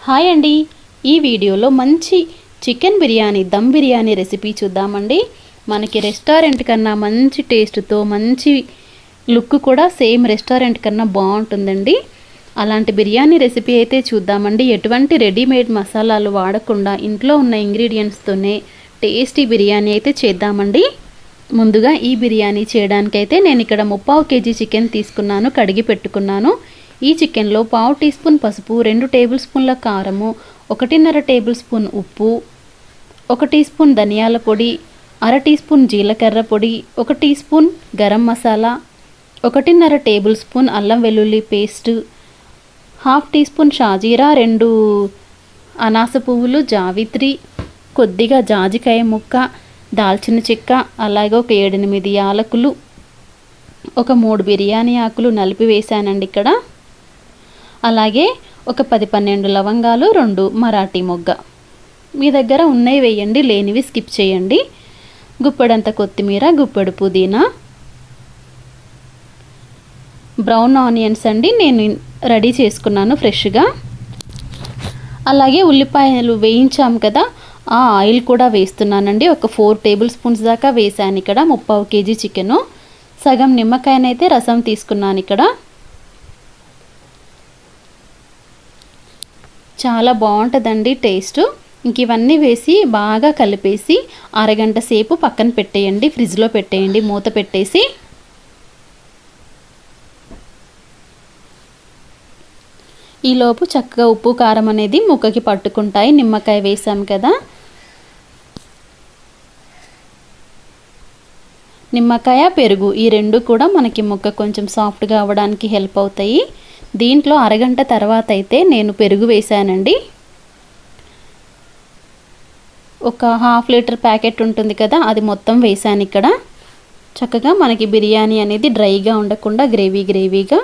Hi అండి, ఈ వీడియోలో మంచి చికెన్ బిర్యానీ దమ్ బిర్యానీ రెసిపీ చూద్దామండి. మనకి రెస్టారెంట్ కన్నా మంచి టేస్ట్తో మంచి లుక్ కూడా సేమ్ రెస్టారెంట్ కన్నా బాగుంటుందండి. అలాంటి బిర్యానీ రెసిపీ అయితే చూద్దామండి. ఎటువంటి రెడీమేడ్ మసాలాలు వాడకుండా ఇంట్లో ఉన్న ఇంగ్రీడియంట్స్తోనే టేస్టీ బిర్యానీ అయితే చేద్దామండి. ముందుగా ఈ బిర్యానీ చేయడానికైతే నేను ఇక్కడ 3/4 kg చికెన్ తీసుకున్నాను, కడిగి పెట్టుకున్నాను. ఈ చికెన్లో 1/2 టీ స్పూన్ పసుపు, 2 టేబుల్ స్పూన్ల కారము, 1.5 టేబుల్ స్పూన్ ఉప్పు, 1 టీ స్పూన్ ధనియాల పొడి, 1/2 టీ స్పూన్ జీలకర్ర పొడి, 1 teaspoon garam masala, 1.5 tablespoon అల్లం వెల్లుల్లి పేస్ట్, 1/2 టీ స్పూన్ షాజీరా, 2 అనాస పువ్వులు, జావిత్రి, కొద్దిగా జాజికాయ ముక్క, దాల్చిన చెక్క, అలాగే ఒక 7-8 యాలకులు, ఒక 3 బిర్యానీ ఆకులు నలిపి వేసానండి ఇక్కడ. అలాగే ఒక 10-12 లవంగాలు, 2 మరాఠీ మొగ్గ. మీ దగ్గర ఉన్నవి వేయండి, లేనివి స్కిప్ చేయండి. గుప్పెడంత కొత్తిమీర, గుప్పెడు పుదీనా, బ్రౌన్ ఆనియన్స్ అండి నేను రెడీ చేసుకున్నాను ఫ్రెష్గా. అలాగే ఉల్లిపాయలు వేయించాం కదా, ఆ ఆయిల్ కూడా వేస్తున్నానండి. ఒక 4 టేబుల్ స్పూన్స్ దాకా వేసాను ఇక్కడ. 3/4 kg చికెను. సగం నిమ్మకాయనైతే రసం తీసుకున్నాను ఇక్కడ. చాలా బాగుంటుందండి టేస్ట్. ఇంక ఇవన్నీ వేసి బాగా కలిపేసి అరగంట సేపు పక్కన పెట్టేయండి, ఫ్రిడ్జ్లో పెట్టేయండి మూత పెట్టేసి. ఈలోపు చక్కగా ఉప్పు కారం అనేది ముక్కకి పట్టుకుంటాయి, నిమ్మకాయ వేసాం కదా. నిమ్మకాయ, పెరుగు ఈ రెండు కూడా మనకి ముక్క కొంచెం సాఫ్ట్గా అవ్వడానికి హెల్ప్ అవుతాయి. దీంట్లో అరగంట తర్వాత అయితే నేను పెరుగు వేసానండి. ఒక 1/2 లీటర్ ప్యాకెట్ ఉంటుంది కదా, అది మొత్తం వేసాను ఇక్కడ. చక్కగా మనకి బిర్యానీ అనేది డ్రైగా ఉండకుండా గ్రేవీగా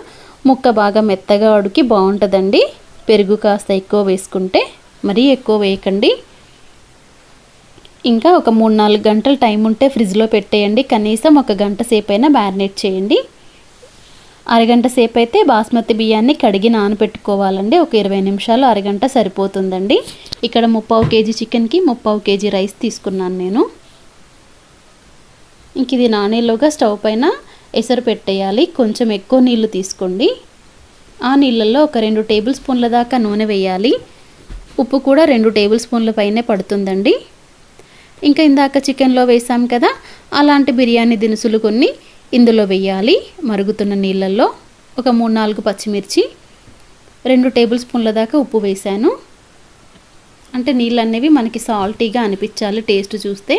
ముక్క బాగా మెత్తగా ఉడికి బాగుంటుందండి. పెరుగు కాస్త ఎక్కువ వేసుకుంటే, మరీ ఎక్కువ వేయకండి. ఇంకా ఒక 3-4 గంటలు టైం ఉంటే ఫ్రిడ్జ్లో పెట్టేయండి. కనీసం 1 గంట సేపు అయినా మ్యారినేట్ చేయండి. అరగంట సేపు అయితే బాస్మతి బియ్యాన్ని కడిగి నానబెట్టుకోవాలండి. ఒక 20 నిమిషాలు, అరగంట సరిపోతుందండి. ఇక్కడ 3/4 kg చికెన్కి 3/4 kg రైస్ తీసుకున్నాను నేను. ఇంక ఇది నానేలోగా స్టవ్ పైన ఎసరు పెట్టేయాలి. కొంచెం ఎక్కువ నీళ్లు తీసుకోండి. ఆ నీళ్ళల్లో ఒక 2 టేబుల్ స్పూన్ల దాకా నూనె వేయాలి. ఉప్పు కూడా 2 టేబుల్ స్పూన్ల పైనే పడుతుందండి. ఇంకా ఇందాక చికెన్లో వేసాం కదా, అలాంటి బిర్యానీ దినుసులు కొన్ని ఇందులో వేయాలి. మరుగుతున్న నీళ్ళల్లో ఒక 3-4 పచ్చిమిర్చి, 2 టేబుల్ స్పూన్ల దాకా ఉప్పు వేసాను. అంటే నీళ్ళు అనేవి మనకి సాల్టీగా అనిపించాలి టేస్ట్ చూస్తే.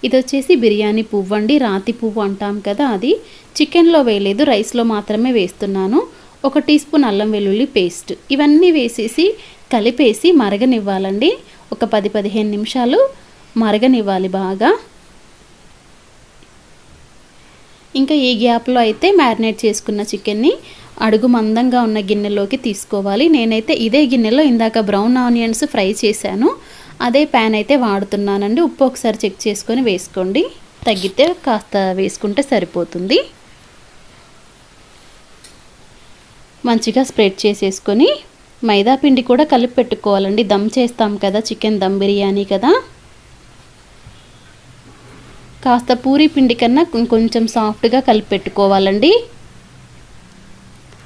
ఇది వచ్చేసి బిర్యానీ పువ్వు అండి, రాతి పువ్వు అంటాం కదా, అది చికెన్లో వేయలేదు, రైస్లో మాత్రమే వేస్తున్నాను. 1 టీ స్పూన్ అల్లం వెల్లుల్లి పేస్ట్. ఇవన్నీ వేసేసి కలిపేసి మరగనివ్వాలండి. ఒక 10-15 నిమిషాలు మరగనివ్వాలి బాగా. ఇంకా ఈ గ్యాప్లో అయితే మ్యారినేట్ చేసుకున్న చికెన్ని అడుగు మందంగా ఉన్న గిన్నెలోకి తీసుకోవాలి. నేనైతే ఇదే గిన్నెలో ఇందాక బ్రౌన్ ఆనియన్స్ ఫ్రై చేశాను, అదే ప్యాన్ అయితే వాడుతున్నానండి. ఉప్పు ఒకసారి చెక్ చేసుకొని వేసుకోండి, తగ్గితే కాస్త వేసుకుంటే సరిపోతుంది. మంచిగా స్ప్రెడ్ చేసేసుకొని మైదా పిండి కూడా కలిపి పెట్టుకోవాలండి. దమ్ చేస్తాం కదా, చికెన్ దమ్ బిర్యానీ కదా. కాస్త పూరీ పిండి కన్నా కొంచెం సాఫ్ట్గా కలిపి పెట్టుకోవాలండి.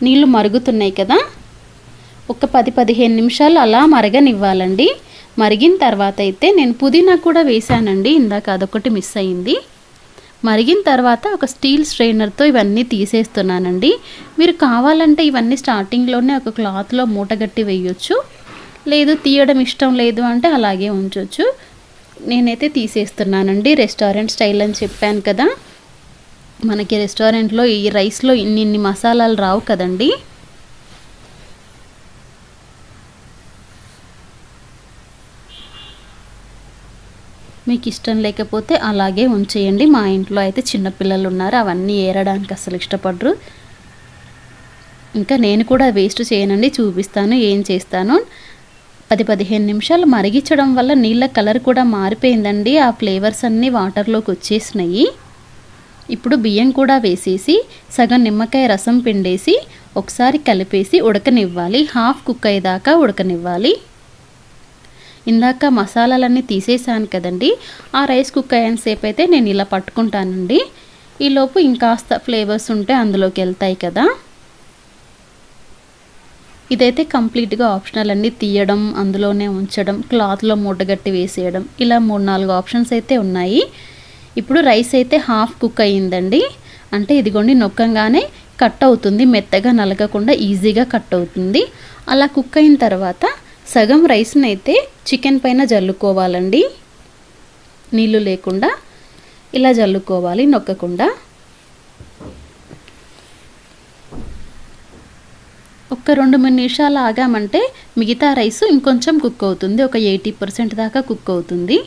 నీళ్ళు మరుగుతున్నాయి కదా, ఒక 10-15 నిమిషాలు అలా మరగనివ్వాలండి. మరిగిన తర్వాత అయితే నేను పుదీనా కూడా వేసానండి, ఇందాక అదొకటి మిస్ అయింది. మరిగిన తర్వాత ఒక స్టీల్ స్ట్రైనర్తో ఇవన్నీ తీసేస్తున్నానండి. మీరు కావాలంటే ఇవన్నీ స్టార్టింగ్లోనే ఒక క్లాత్లో మూటగట్టి వేయొచ్చు, లేదు తీయడం ఇష్టం లేదు అంటే అలాగే ఉంచవచ్చు. నేనైతే తీసేస్తున్నానండి. రెస్టారెంట్ స్టైల్ అని చెప్పాను కదా, మనకి రెస్టారెంట్లో ఈ రైస్లో ఇన్ని మసాలాలు రావు కదండి. మీకు ఇష్టం లేకపోతే అలాగే ఉంచేయండి. మా ఇంట్లో అయితే చిన్నపిల్లలు ఉన్నారు, అవన్నీ ఏరడానికి అసలు ఇష్టపడరు. ఇంకా నేను కూడా వేస్ట్ చేయనండి, చూపిస్తాను ఏం చేస్తాను. 10-15 నిమిషాలు మరిగించడం వల్ల నీళ్ళ కలర్ కూడా మారిపోయిందండి. ఆ ఫ్లేవర్స్ అన్నీ వాటర్లోకి వచ్చేసినాయి. ఇప్పుడు బియ్యం కూడా వేసేసి సగం నిమ్మకాయ రసం పిండేసి ఒకసారి కలిపేసి ఉడకనివ్వాలి. హాఫ్ కుక్ అయ్యేదాకా ఉడకనివ్వాలి. ఇందాక మసాలాలన్నీ తీసేసాను కదండి, ఆ రైస్ కుక్ అయ్యేంతసేపు అయితే నేను ఇలా పట్టుకుంటానండి. ఈలోపు ఇంకాస్త ఫ్లేవర్స్ ఉంటే అందులోకి వెళ్తాయి కదా. ఇదైతే కంప్లీట్గా ఆప్షనల్ అండి. తీయడం, అందులోనే ఉంచడం, క్లాత్లో మూటగట్టి వేసేయడం, ఇలా 3-4 ఆప్షన్స్ అయితే ఉన్నాయి. ఇప్పుడు రైస్ అయితే హాఫ్ కుక్ అయ్యిందండి. అంటే ఇదిగోండి నొక్కంగానే కట్ అవుతుంది, మెత్తగా నలగకుండా ఈజీగా కట్ అవుతుంది. అలా కుక్ అయిన తర్వాత సగం రైస్ని అయితే చికెన్ పైన జల్లుకోవాలండి. నీళ్ళు లేకుండా ఇలా జల్లుకోవాలి నొక్కకుండా. ఒక 2-3 నిమిషాలు ఆగామంటే మిగతా రైస్ ఇంకొంచెం కుక్ అవుతుంది. ఒక 80% దాకా కుక్ అవుతుంది.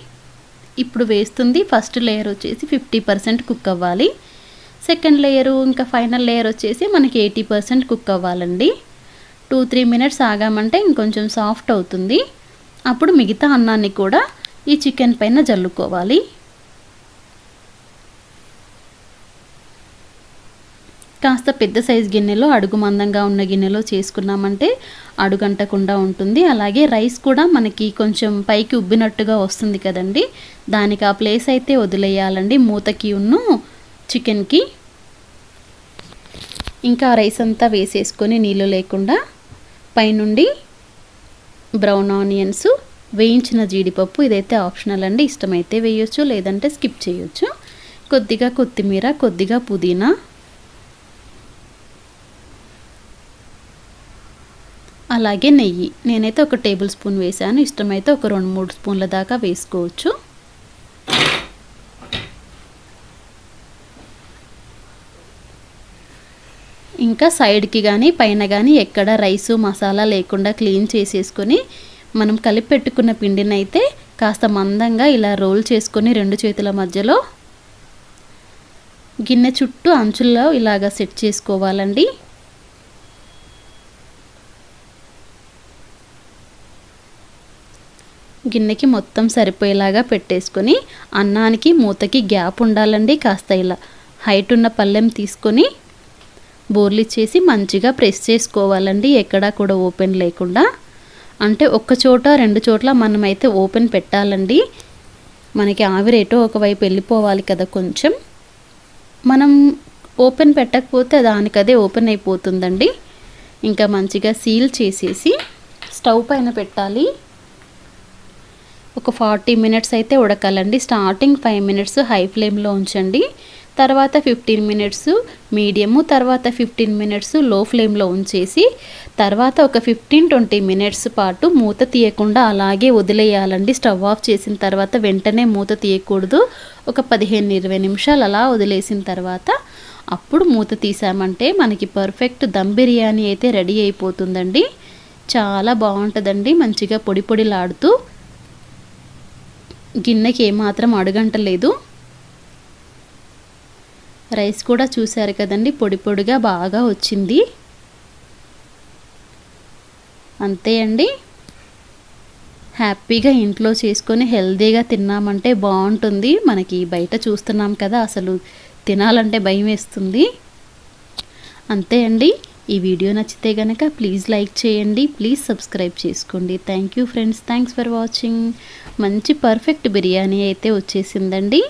ఇప్పుడు వేస్తుంది ఫస్ట్ లేయర్ వచ్చేసి 50% కుక్ అవ్వాలి. సెకండ్ లేయరు ఇంకా ఫైనల్ లేయర్ వచ్చేసి మనకి 80% కుక్ అవ్వాలండి. 2-3 మినిట్స్ ఆగామంటే ఇంకొంచెం సాఫ్ట్ అవుతుంది. అప్పుడు మిగతా అన్నాన్ని కూడా ఈ చికెన్ పైన జల్లుకోవాలి. కాస్త పెద్ద సైజు గిన్నెలో, అడుగు మందంగా ఉన్న గిన్నెలో చేసుకున్నామంటే అడుగంటకుండా ఉంటుంది. అలాగే రైస్ కూడా మనకి కొంచెం పైకి ఉబ్బినట్టుగా వస్తుంది కదండి, దానికి ఆ ప్లేస్ అయితే వదిలేయాలండి మూతకి ఉన్ను చికెన్కి. ఇంకా రైస్ అంతా వేసేసుకొని నీళ్ళు లేకుండా పైనుండి బ్రౌన్ ఆనియన్స్, వేయించిన జీడిపప్పు, ఇదైతే ఆప్షనల్ అండి, ఇష్టమైతే వేయొచ్చు లేదంటే స్కిప్ చేయొచ్చు. కొద్దిగా కొత్తిమీర, కొద్దిగా పుదీనా, అలాగే నెయ్యి. నేనైతే 1 టేబుల్ స్పూన్ వేసాను, ఇష్టమైతే ఒక 2-3 స్పూన్ల దాకా వేసుకోవచ్చు. ఇంకా సైడ్కి కానీ పైన కానీ ఎక్కడ రైసు మసాలా లేకుండా క్లీన్ చేసేసుకొని మనం కలిపి పెట్టుకున్న పిండిని అయితే కాస్త మందంగా ఇలా రోల్ చేసుకొని 2 చేతుల మధ్యలో గిన్నె చుట్టూ అంచుల్లో ఇలాగా సెట్ చేసుకోవాలండి. గిన్నెకి మొత్తం సరిపోయేలాగా పెట్టేసుకొని అన్నానికి మూతకి గ్యాప్ ఉండాలండి. కాస్త ఇలా హైట్ ఉన్న పళ్ళెం తీసుకొని బోర్లు ఇచ్చేసి మంచిగా ప్రెస్ చేసుకోవాలండి, ఎక్కడా కూడా ఓపెన్ లేకుండా. అంటే 1 చోట 2 చోట్ల మనమైతే ఓపెన్ పెట్టాలండి. మనకి ఆవిరేటో ఒకవైపు వెళ్ళిపోవాలి కదా కొంచెం. మనం ఓపెన్ పెట్టకపోతే దానికదే ఓపెన్ అయిపోతుందండి. ఇంకా మంచిగా సీల్ చేసేసి స్టవ్ పైన పెట్టాలి. ఒక 40 మినిట్స్ అయితే ఉడకాలండి. స్టార్టింగ్ 5 మినిట్స్ హై ఫ్లేమ్లో ఉంచండి, తర్వాత 15 మినిట్స్ మీడియము, తర్వాత 15 మినిట్స్ లో ఫ్లేమ్లో ఉంచేసి తర్వాత ఒక 15-20 మినిట్స్ పాటు మూత తీయకుండా అలాగే వదిలేయాలండి. స్టవ్ ఆఫ్ చేసిన తర్వాత వెంటనే మూత తీయకూడదు. ఒక 15-20 నిమిషాలు అలా వదిలేసిన తర్వాత అప్పుడు మూత తీసామంటే మనకి పర్ఫెక్ట్ దమ్ బిర్యానీ అయితే రెడీ అయిపోతుందండి. చాలా బాగుంటుందండి, మంచిగా పొడి పొడిలాడుతూ. గిన్నెకి ఏమాత్రం అడుగంటలేదు. రైస్ కూడా చూశారు కదండి, పొడి పొడిగా బాగా వచ్చింది. అంతే అండి, హ్యాపీగా ఇంట్లో చేసుకొని హెల్తీగా తిన్నామంటే బాగుంటుంది. మనకి బయట చూస్తున్నాం కదా, అసలు తినాలంటే భయం వేస్తుంది. అంతే అండి, ఈ వీడియో నచ్చితే కనుక ప్లీజ్ లైక్ చేయండి, ప్లీజ్ సబ్స్క్రైబ్ చేసుకోండి. Thank you friends, thanks for watching. మంచి పర్ఫెక్ట్ బిర్యానీ అయితే వచ్చేసిందండి.